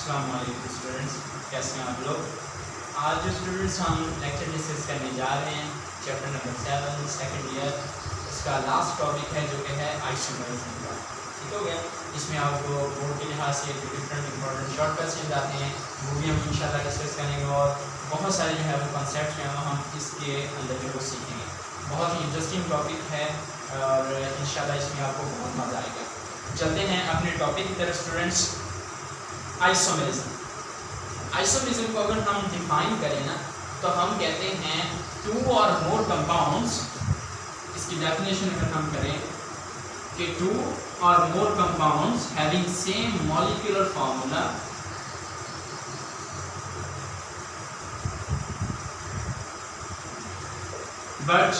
अस्सलाम वालेकुम स्टूडेंट्स, कैसे हैं आप लोग। आज जो स्टूडेंट्स हम लेक्चर डिस्कस करने जा रहे हैं चैप्टर नंबर 7 सेकंड ईयर, इसका लास्ट टॉपिक है जो कि है आइसोमरिज्म का। ठीक हो गया। इसमें आपको बोर्ड के लिहाज से डिफरेंट इंपॉर्टेंट शॉर्ट क्वेश्चन आते हैं, वो भी हम इंशाल्लाह डिस्कस करेंगे और बहुत सारे जो है वो कॉन्सेप्ट हैं वो हम इसके अंदर जो वो सीखेंगे। बहुत ही इंटरेस्टिंग टॉपिक है और इंशाल्लाह इसमें आपको बहुत मज़ा आएगा। चलते हैं अपने टॉपिक की तरफ स्टूडेंट्स। आइसोमरिज्म को अगर हम डिफाइन करें ना तो हम कहते हैं टू और मोर कंपाउंड्स। इसकी डेफिनेशन अगर हम करें कि two or more compounds having same molecular formula but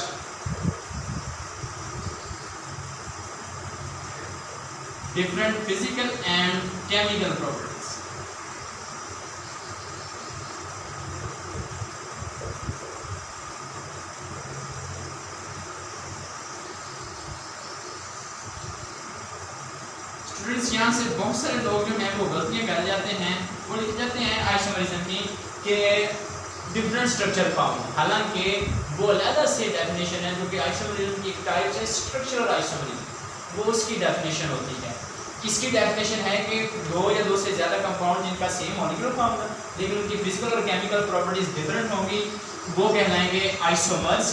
different physical and chemical properties. Students यहाँ से बहुत सारे लोग जो हैं वो गलतियाँ कर जाते हैं, वो लिख जाते हैं आइसोमरिज्म की कि डिफरेंट स्ट्रक्चर फॉर्म, हालांकि वो अलग से डेफिनेशन है जो कि आइसोमरिज्म की एक टाइप है स्ट्रक्चरल आइसोमरिज्म, वो उसकी डेफिनेशन होती है। इसकी डेफिनेशन है कि दो या दो से ज़्यादा कंपाउंड जिनका सेम मॉलिक्यूलर फॉर्म है लेकिन उनकी फिजिकल और केमिकल प्रॉपर्टीज डिफरेंट होंगी, वो कहलाएंगे आइसोमर्स,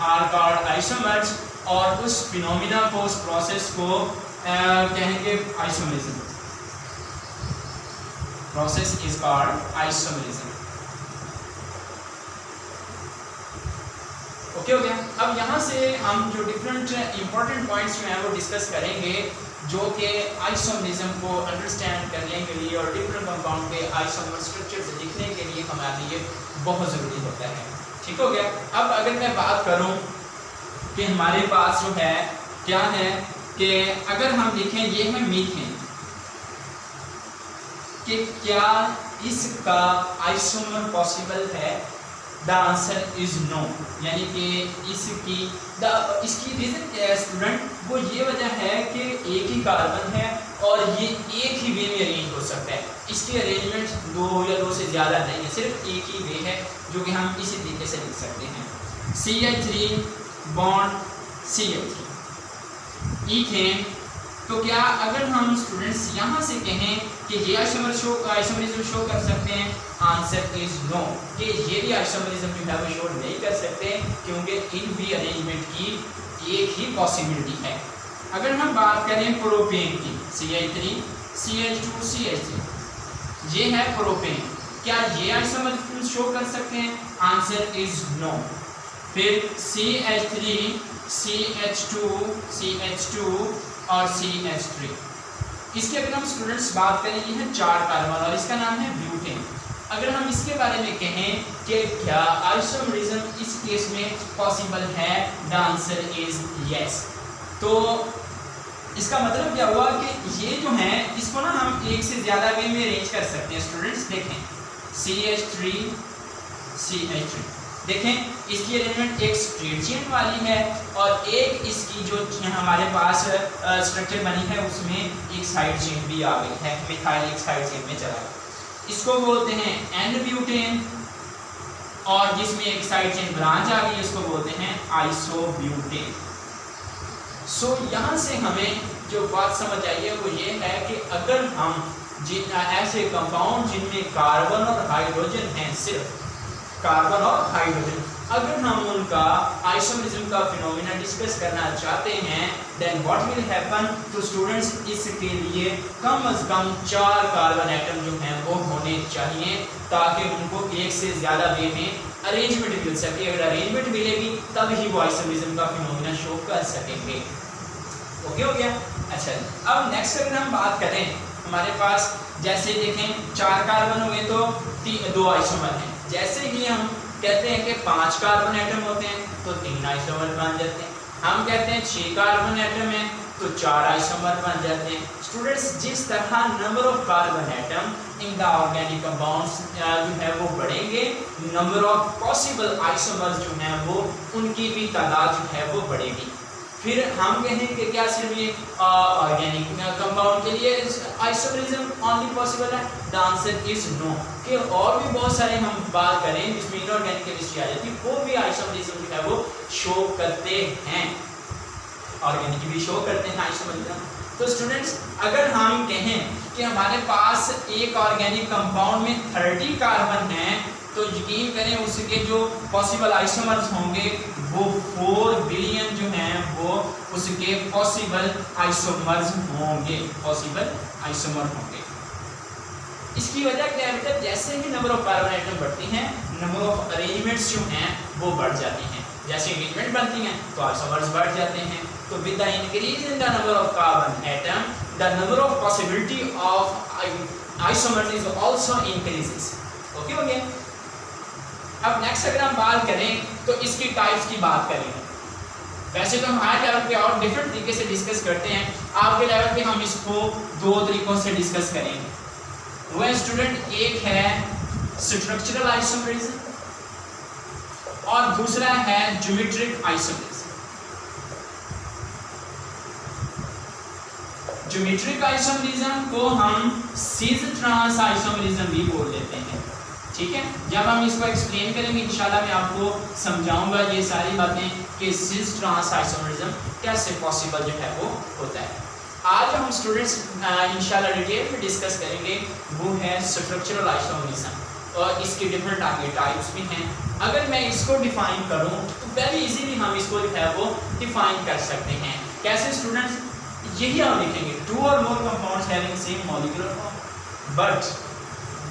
आर कॉल्ड आइसोमर्स, और उस फिनोमिना को, उस प्रोसेस को कहेंगे isomerism. Process is called isomerism. Okay हो गया। अब यहाँ से हम जो डिफरेंट इंपॉर्टेंट पॉइंट्स जो हैं वो डिस्कस करेंगे जो कि आइसोमरिज्म को अंडरस्टैंड करने के लिए और डिफरेंट कंपाउंड के आइसोमर स्ट्रक्चर से लिखने के लिए हमारे लिए बहुत ज़रूरी होता है। ठीक हो गया। अब अगर मैं बात करूं कि हमारे पास जो है क्या है कि अगर हम देखें ये है मीथेन, कि क्या इसका आइसोमर पॉसिबल है? द आंसर इज नो, यानी कि इसकी रीज़न क्या है स्टूडेंट? वो ये वजह है कि एक ही कार्बन है और ये एक ही वे में अरेंज हो सकता है। इसकी अरेंजमेंट दो या दो से ज़्यादा नहीं है, सिर्फ एक ही वे है जो कि हम इसी तरीके से लिख सकते हैं। CH3 bond CH3 ethane. तो क्या अगर हम स्टूडेंट्स यहाँ से कहें कि ये आइसोमरिज्म शो कर सकते हैं? आंसर इज नो, कि ये भी आइसोमरिज्म जो है वो शो नहीं कर सकते क्योंकि इन भी अरेंजमेंट की एक ही पॉसिबिलिटी है। अगर हम बात करें प्रोपेन की, CH3 CH2 CH3, ये है प्रोपेन, क्या ये आइसोमरिज्म शो कर सकते हैं? Answer is no. फिर CH3 CH2 और CH3, इसके अगर हम स्टूडेंट्स बात करें ये है 4 कार्बन और इसका नाम है ब्यूटेन। अगर हम इसके बारे में कहें कि क्या आइसोमरिज्म इस केस में पॉसिबल है? The answer is yes. तो इसका मतलब क्या हुआ कि ये जो है इसको ना हम एक से ज़्यादा वे में अरेंज कर सकते हैं। स्टूडेंट्स देखें CH3 CH3, देखें इसकी अरेंजमेंट एक स्ट्रेट चेन वाली है और एक इसकी जो हमारे पास स्ट्रक्चर बनी है उसमें एक साइड चेन भी आ गई है, मिथाइल एक साइड चेन में चला गया। इसको बोलते हैं एन ब्यूटेन, और जिसमें एक साइड चेन ब्रांच आ गई इसको बोलते हैं आइसोब्यूटेन। सो यहाँ से हमें जो बात समझ आई है वो ये है कि अगर हम ऐसे कंपाउंड जिनमें कार्बन और हाइड्रोजन हैं, सिर्फ कार्बन और हाइड्रोजन, अगर हम उनका आइसोमरिज्म का फिनोमिना डिस्कस करना चाहते हैं देन व्हाट विल हैपन? तो स्टूडेंट्स इसके लिए कम से कम 4 कार्बन एटम जो हैं वो होने चाहिए ताकि उनको एक से ज़्यादा वे में अरेंजमेंट मिल सके। अगर अरेंजमेंट मिलेगी तब ही वो आइसोमरिज्म का फिनोमिना शो कर सकेंगे। ओके हो गया। अच्छा, अब नेक्स्ट अगर हम बात करें, हमारे पास जैसे देखें 4 कार्बन हो गए तो 2 आइसोमर हैं। जैसे ही हम कहते हैं कि 5 कार्बन एटम होते हैं तो 3 आइसोमर बन जाते हैं। हम कहते हैं 6 कार्बन एटम है तो 4 आइसोमर बन जाते हैं। स्टूडेंट्स, जिस तरह number of carbon atom in the organic compounds जो है वो बढ़ेंगे, नंबर ऑफ पॉसिबल आइसोमर्स जो हैं वो उनकी भी तादाद जो है वो बढ़ेगी। फिर हम कहें कि क्या सिर्फ ये ऑर्गेनिक कंपाउंड के लिए आइसोमरिज्म ओनली पॉसिबल है? The answer is no. कि और भी बहुत सारे हम बात करें जिसमें इनऑर्गेनिक केमिस्ट्री आ जाती है, वो भी आइसोमरिज्म जो है वो शो करते हैं, ऑर्गेनिक भी शो करते हैं आइसोमरिज्म। तो स्टूडेंट्स अगर हम कहें कि हमारे पास एक ऑर्गेनिक कंपाउंड में 30 कार्बन है, तो यकीन करें उसके जो पॉसिबल आइसोमर्स होंगे वो 4 बिलियन जो हैं वो उसके पॉसिबल आइसोमर्स होंगे, पॉसिबल आइसोमर होंगे। इसकी वजह क्या है बेटा? जैसे ही नंबर ऑफ कार्बन आइटम बढ़ती हैं, नंबर ऑफ अरेंजमेंट्स जो हैं वो बढ़ जाती हैं। जैसे अरेंजमेंट बनती हैं तो आइसोमर्स बढ़ जाते हैं। तो with the increase in the number of carbon atom, the number of possibility of isomers is also increases. Okay हो गया? अब नेक्स्ट अगर हम बात करें तो इसकी टाइप्स की बात करेंगे। वैसे तो हमारे लेवल पे और डिफरेंट तरीके से डिस्कस करते हैं, आपके लेवल पे हम इसको 2 तरीकों से डिस्कस करेंगे। वह स्टूडेंट, एक है स्ट्रक्चरल आइसोमरिज्म और दूसरा है ज्योमेट्रिक आइसोमरिज्म। ज्योमेट्रिक आइसोमरिज्म को हम सिस ट्रांस आइसोमरिज्म भी बोल लेते हैं। ठीक है, जब हम इसको एक्सप्लेन करेंगे इंशाल्लाह मैं आपको समझाऊंगा ये सारी बातें कि सिस ट्रांस आइसोमरिज्म कैसे पॉसिबल जो है वो होता है। आज हम स्टूडेंट्स इंशाल्लाह डिटेल में डिस्कस करेंगे वो है स्ट्रक्चरल आइसोमरिज्म और इसके डिफरेंट आगे टाइप्स भी हैं। अगर मैं इसको डिफाइन करूं तो वेरी इजीली हम इसको जो है वो डिफाइन कर सकते हैं। कैसे स्टूडेंट्स? यही हम लिखेंगे, 2 or more compounds having same molecular form but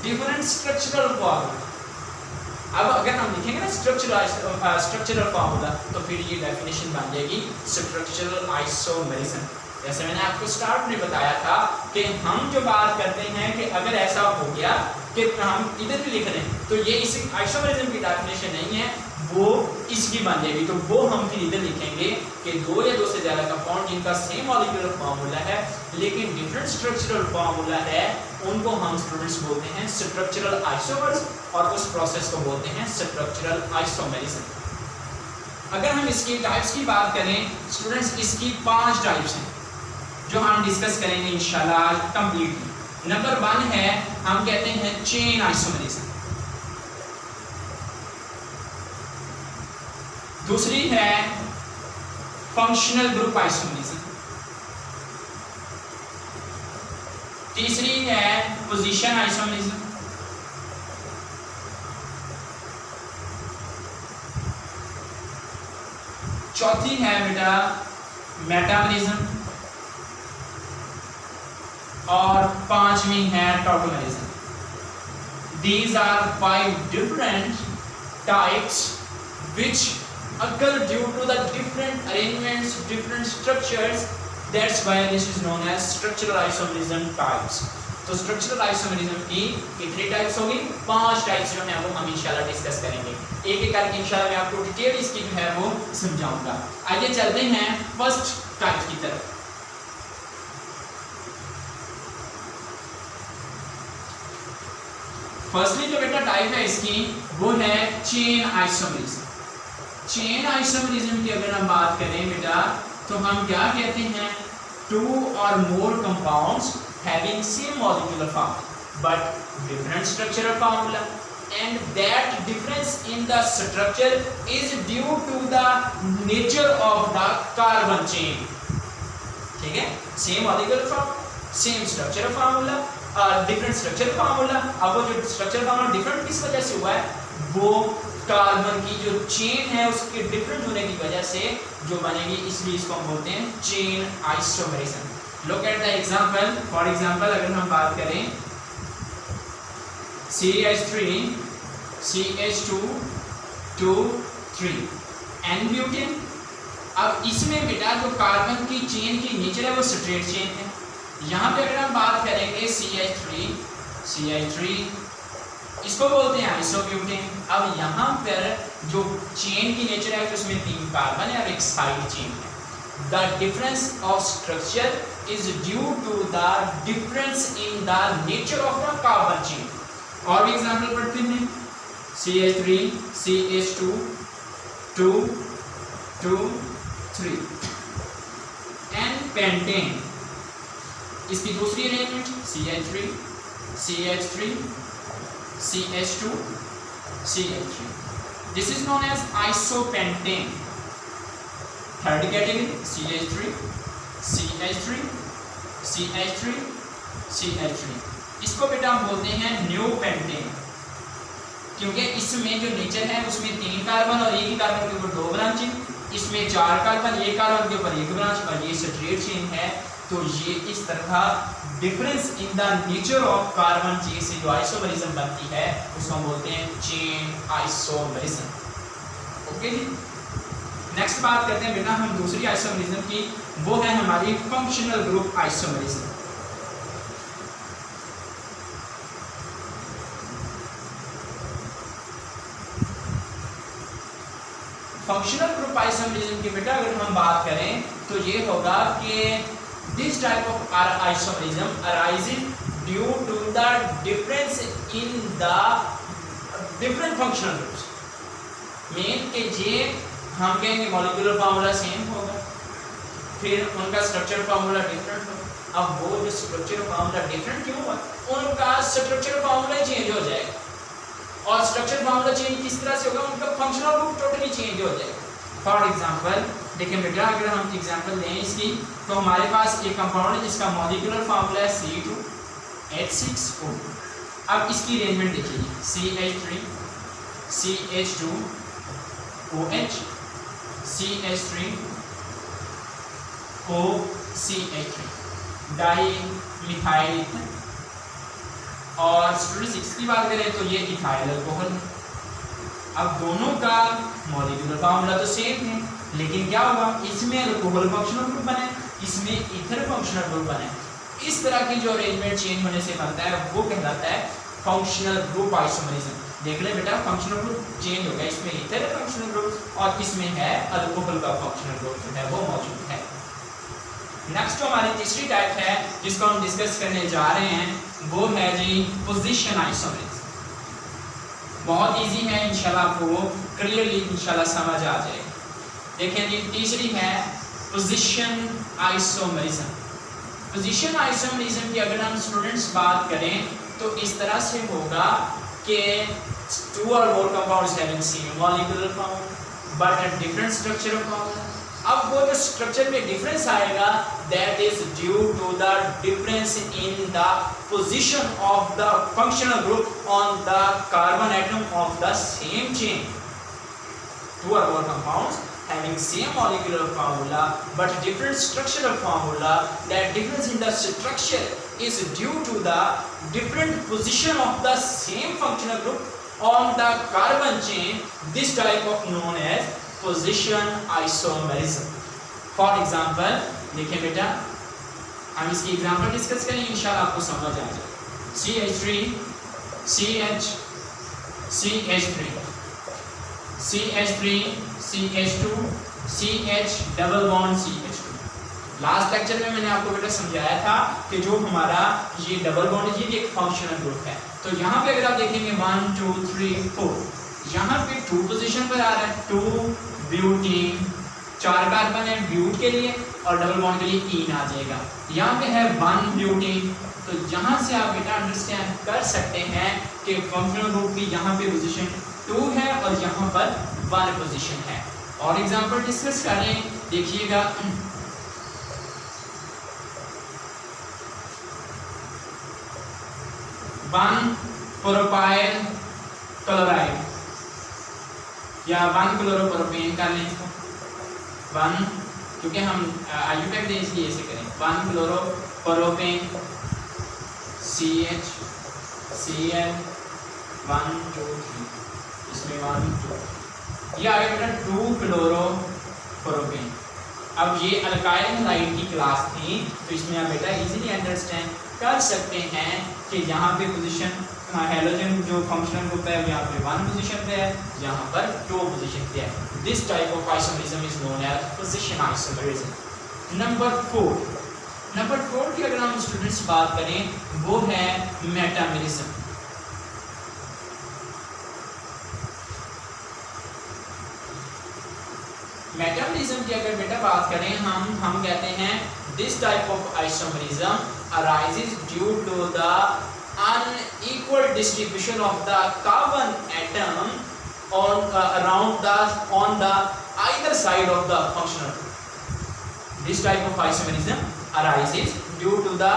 different structural formula. अब अगर हम लिखेंगे ना स्ट्रक्चरल फार्मूला तो फिर ये डेफिनेशन बन जाएगी स्ट्रक्चरल आइसोमरिज्म। जैसे मैंने आपको स्टार्ट में बताया था कि हम जो बात करते हैं कि अगर ऐसा हो गया कि हम इधर भी लिख रहे हैं तो ये इस आइसोमरिज्म की डेफिनेशन नहीं है, वो इसकी बन जाएगी। तो वो हम फिर इधर लिखेंगे कि 2 या 2 से ज़्यादा कंपाउंड जिनका सेम मॉलिक्यूलर फार्मूला है लेकिन डिफरेंट स्ट्रक्चरल फार्मूला है, उनको हम स्टूडेंट्स बोलते हैं स्ट्रक्चरल आइसोमर्स और उस प्रोसेस को बोलते हैं स्ट्रक्चरल आइसोमरिज्म। अगर हम इसकी टाइप्स की बात करें स्टूडेंट्स, इसकी 5 टाइप्स हैं जो हम डिस्कस करेंगे इंशाल्लाह कंप्लीटली। नंबर 1 है, हम कहते हैं चेन आइसोमरिज्म। दूसरी है फंक्शनल ग्रुप आइसोमरिज्म। तीसरी है पोजीशन आइसोमरिज्म। चौथी है बेटा मेटामरिज्म और 5वीं है टॉटोमरिज्म। These are 5 different types which occur due to the different arrangements, different structures. That's why this is known as structural isomerism types. तो स्ट्रक्चरल आइसोमरिज्म की कितनी टाइप्स होगी? 5 टाइप्स जो है वो हम इंशाल्लाह डिस्कस करेंगे। एक एक करके इंशाल्लाह मैं आपको डिटेल इसकी जो है वो समझाऊंगा। आइए चलते हैं फर्स्ट टाइप की तरफ। फर्स्टली जो बेटा टाइप है इसकी वो है चेन आइसोमरिज्म। चेन आइसोमरिज्म की अगर हम बात करें बेटा तो हम क्या कहते हैं? 2 or more compounds having same molecular formula but different structural formula, and that difference in the structure is due to the nature of the carbon chain. ठीक है, same molecular formula, same structural formula, different structural formula. अब वो जो structural formula different किस वजह से हुआ है? वो कार्बन की जो चेन है उसके डिफरेंट होने की वजह से जो बनेगी, इसलिए इसको हम बोलते हैं chain isomerism. Look at the example. For example अगर हम बात करें CH3 CH2 2 3 N-ब्यूटेन। अब इसमें बेटा जो कार्बन की चेन की नेचर है वो स्ट्रेट चेन है। यहाँ पे अगर हम बात करेंगे CH3 इसको बोलते हैं आइसोब्यूटेन। अब यहाँ पर जो चेन की नेचर है उसमें 3 कार्बन है और एक साइड चेन है। The difference of structure is due to the difference in the nature of the carbon chain. और भी एग्जाम्पल पढ़ते हैं। CH3 CH2 2 2 3 N pentane. इसकी दूसरी arrangement CH3 CH3 CH2 CH3, this is known as isopentane. Third category CH3 CH3 CH3 CH3, इसको बेटा हम बोलते हैं न्यू पेंटेन, क्योंकि इसमें जो नेचर है उसमें 3 कार्बन और एक ही कार्बन के ऊपर 2 ब्रांचें, इसमें 4 कार्बन, एक कार्बन के ऊपर 1 ब्रांच, और ये स्ट्रेट चेन है। तो ये इस तरह difference in the nature of carbon chain से जो आइसोमरिज्म बनती है उसको हम बोलते हैं चेन आइसोमरिज्म। ओके जी, नेक्स्ट बात करते हैं बेटा हम दूसरी आइसोमरिज्म की, वो है हमारी functional group isomerism. Functional group isomerism की बेटा अगर हम बात करें तो ये होगा कि this type of isomerism arises due to the difference in the different functional groups. मेन के जे हम कहेंगे मॉलिक्यूलर फार्मूला सेम होगा, फिर उनका स्ट्रक्चर फार्मूला डिफरेंट होगा। अब वो जो स्ट्रक्चर फार्मूला डिफरेंट क्यों हुआ, उनका स्ट्रक्चर फार्मूला चेंज हो जाएगा, और स्ट्रक्चर फार्मूला चेंज किस तरह से होगा, उनका फंक्शनल ग्रुप टोटली चेंज हो जाएगा। फॉर एग्जांपल देखिए बेटा अगर हम एग्जांपल लें इसकी, तो हमारे पास एक कंपाउंड है जिसका मॉलिक्यूलर फार्मूला है C2H6O। अब इसकी अरेंजमेंट देखिए CH3 CH2OH CH3 OCH3 di methyl ether. और स्टूडेंट्स 6 की बात करें तो ये इथाइल अल्कोहल है। अब दोनों का मॉलिक्यूलर फार्मूला तो सेम है, लेकिन क्या हुआ, इसमें अल्कोहल फंक्शनल ग्रुप बने, इसमें ईथर फंक्शनल ग्रुप बने। इस तरह की जो अरेंजमेंट चेंज होने से बनता है वो कहलाता है फंक्शनल ग्रुप आइसोमरिज्म। देख ले बेटा फंक्शनल ग्रुप चेंज हो गया, इसमें ईथर फंक्शनल ग्रुप और इसमें है अल्कोहल का फंक्शनल ग्रुप जो है वो मौजूद है। नेक्स्ट जो हमारी तीसरी टाइप है जिसको हम डिस्कस करने जा रहे हैं वो है जी पोजीशन आइसोमरिज्म। बहुत इजी है, इंशाल्लाह आपको क्लियरली इंशाल्लाह समझ आ जाएगा। देखिए जी तीसरी है पोजीशन आइसोमरिज्म। पोजीशन आइसोमरिज्म की अगर हम स्टूडेंट्स बात करें तो इस तरह से होगा कि 2 or more compounds having same molecular formula but a different structure of formula। अब वो जो स्ट्रक्चर में डिफरेंस आएगा that is due to the difference in the position of the functional group on the carbon atom of the same chain. 2 or more compounds having same molecular formula but different structural formula, that difference in the structure is due to the different position of the same functional group on the carbon chain. This type of known as position isomerism. For example देखिए बेटा हम इसकी example discuss करेंगे, इंशाल्लाह आपको समझ आ जाए। CH3 CH CH3 CH3 CH2 CH double bond CH2। Last lecture में मैंने आपको बेटा समझाया था कि जो हमारा ये डबल बॉन्ड है ये एक फंक्शनल ग्रुप है। तो यहाँ पे अगर आप देखेंगे 1 2 3 4, यहाँ पे 2 पोजीशन पर आ रहा है, 2 ब्यूटीन, 4 कार्बन है ब्यूट के लिए और डबल बॉन्ड के लिए ईन आ जाएगा। यहाँ पे है 1 ब्यूटीन, तो यहाँ से आप बेटा अंडरस्टैंड कर सकते हैं कि फंक्शनल ग्रुप की यहाँ पे पोजीशन 2 है और यहाँ पर 1 पोजीशन है। और एग्जांपल डिस्कस करें, देखिएगा 1 प्रोपाइल क्लोराइड या 1 क्लोरोप्रोपेन कर लें इसको 1, क्योंकि हम आयुटैक दे इसलिए ऐसे करें 1 क्लोरोप्रोपेन CH Cl 1 2 3, इसमें 1 2 ये आ गया बेटा 2 क्लोरोप्रोपेन। अब ये अल्काइल हैलाइड की क्लास थी तो इसमें आप बेटा इजीली अंडरस्टैंड कर सकते हैं कि यहाँ पे पोजीशन हेलोजन जो फंक्शनल ग्रुप है यहाँ पे 1 पोजीशन पे है, यहाँ पर 2 पोजीशन पे है। This type of isomerism is known as position isomerism. Number 4 की अगर हम स्टूडेंट्स बात करें वो है मेटामेरिज्म। मेटामरिज्म की अगर बेटा बात करें हम कहते हैं this type of isomerism arises due to the unequal distribution of the carbon atom on the either side of the functional group. This type of isomerism arises due to the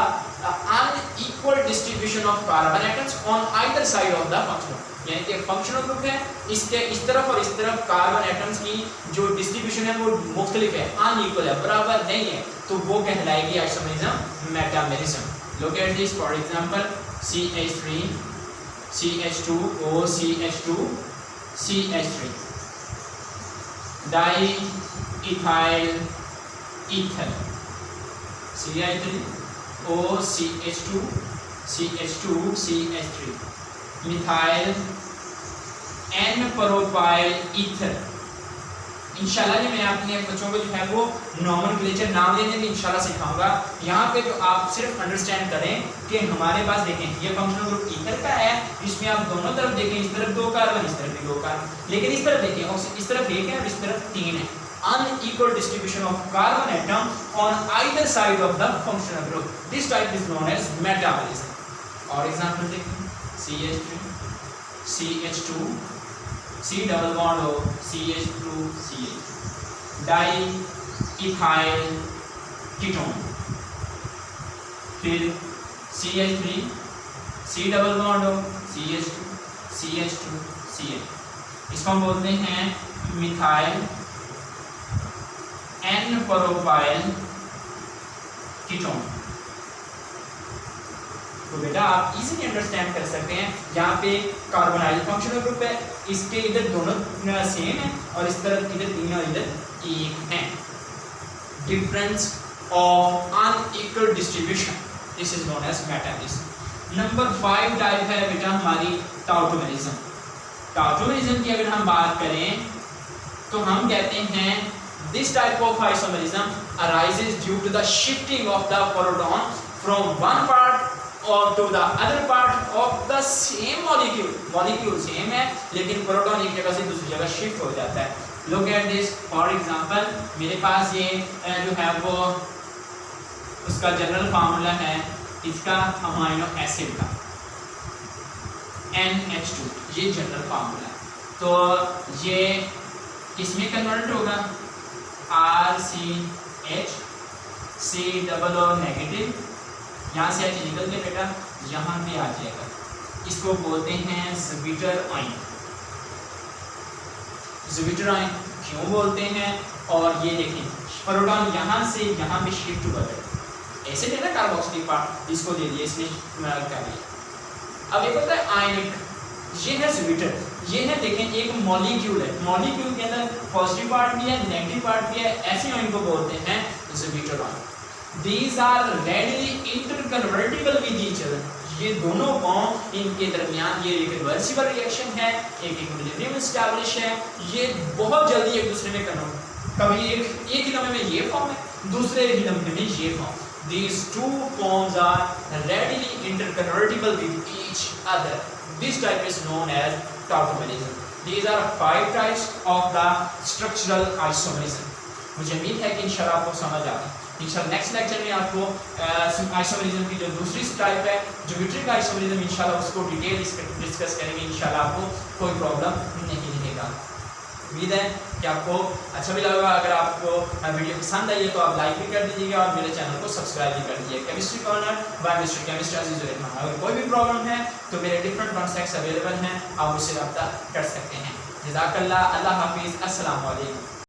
unequal distribution of carbon atoms on either side of the functional group. यानी कि functional group है, इसके इस तरफ और इस तरफ carbon atoms की जो डिस्ट्रीब्यूशन है वो मुख्तलिफ है, अनइक्वल है, बराबर नहीं है, तो वो कहलाएगी isomerism metamerism. Look at this, for example, CH3 CH2O CH2 CH3 diethyl ether CH3O CH2 CH2 CH3 methyl N propyl ether. इंशाल्लाह जी मैं अपने बच्चों को जो है वो नॉमेनक्लेचर नाम लेने भी इंशाल्लाह सिखाऊंगा. यहाँ पे तो आप सिर्फ अंडरस्टैंड करें कि हमारे पास देखें ये फंक्शनल ग्रुप ईथर का है, इसमें आप दोनों तरफ देखें, इस तरफ 2 कार्बन, इस तरफ भी 2 कार्बन, लेकिन इस तरफ देखें इस तरफ 1 है और इस तरफ 3 है. Unequal distribution of carbon atom on either side of the functional group. This type is known as metabolism. और एग्जांपल देखें CH3 CH2 C double bond O CH2 CH diethyl ketone. फिर CH3 C double bond O CH2 CH2 CH. इसको हम बोलते हैं methyl N propyl ketone. तो बेटा आप इजीली अंडरस्टैंड कर सकते हैं, यहाँ पे कार्बोनाइल फंक्शनल ग्रुप है, इसके इधर दोनों सेम है और इस तरफ इधर 3 और इधर 1 है. Difference of unequal distribution, this is known as metabolism. Number 5 type है बेटा हमारी टॉटोमेरिज्म. टॉटोमेरिज्म की अगर हम बात करें तो हम कहते हैं this type of isomerism arises due to the shifting of the proton from one part or to the other part of the same molecule. Molecule same है लेकिन प्रोटॉन एक जगह से दूसरी जगह शिफ्ट हो जाता है. Look at this, for example, मेरे पास ये जो है वो उसका जनरल फार्मूला है इसका अमाइनो एसिड का NH2, ये जनरल फार्मूला है. तो ये किसमें कन्वर्ट होगा RCH C double O negative, यहाँ से H निकल के बेटा यहाँ पे आ जाएगा. इसको बोलते हैं ज़्विटर आयन. ज़्विटर आयन क्यों बोलते हैं? और ये देखें प्रोटॉन यहाँ से यहाँ पे शिफ्ट हुआ है, ऐसे है ना कार्बोक्सिलिक पार्ट, इसको दे दिए इसने कर लिया. अब एक होता है आयनिक, ये है ज़्विटर, ये है देखें एक मॉलिक्यूल है, मॉलिक्यूल के अंदर पॉजिटिव पार्ट भी है नेगेटिव पार्ट भी है, ऐसे आयन को बोलते हैं ज़्विटर ion. These are readily interconvertible with each other. ये दोनों बॉन्ड इनके दरमियान ये एक रिवर्सिबल रिएक्शन है, एक इक्विलिब्रियम एस्टैब्लिश है, ये बहुत जल्दी एक दूसरे में कन्वर्ट, कभी एक ही नमूने में ये फॉर्म है, दूसरे ही नमूने में ये form. These two forms are readily interconvertible with each other. This type is known as tautomerism. These are 5 types of the structural isomerism. मुझे उम्मीद है कि इंशाल्लाह आपको समझ आ गई. इंशाल्लाह नेक्स्ट लेक्चर में आपको आइसोमेरिज्म की जो दूसरी टाइप है ज्योमेट्रिक आइसोमेरिज्म, इंशाल्लाह उसको डिटेल डिस्कस करेंगे. इंशाल्लाह आपको कोई प्रॉब्लम नहीं रहेगा. उम्मीद है कि आपको अच्छा भी लगा. अगर आपको वीडियो पसंद आई है तो आप लाइक भी कर दीजिएगा और मेरे चैनल को सब्सक्राइब भी कर दीजिएगा. Chemistry corner by mister chemist Aziz Rahman. अगर कोई भी प्रॉब्लम है तो मेरे डिफरेंट कॉन्टैक्ट्स अवेलेबल हैं, आप मुझसे रब्ता कर सकते हैं. जज़ाकल्लाह. अल्लाह हाफिज़. अस्सलाम वालेकुम.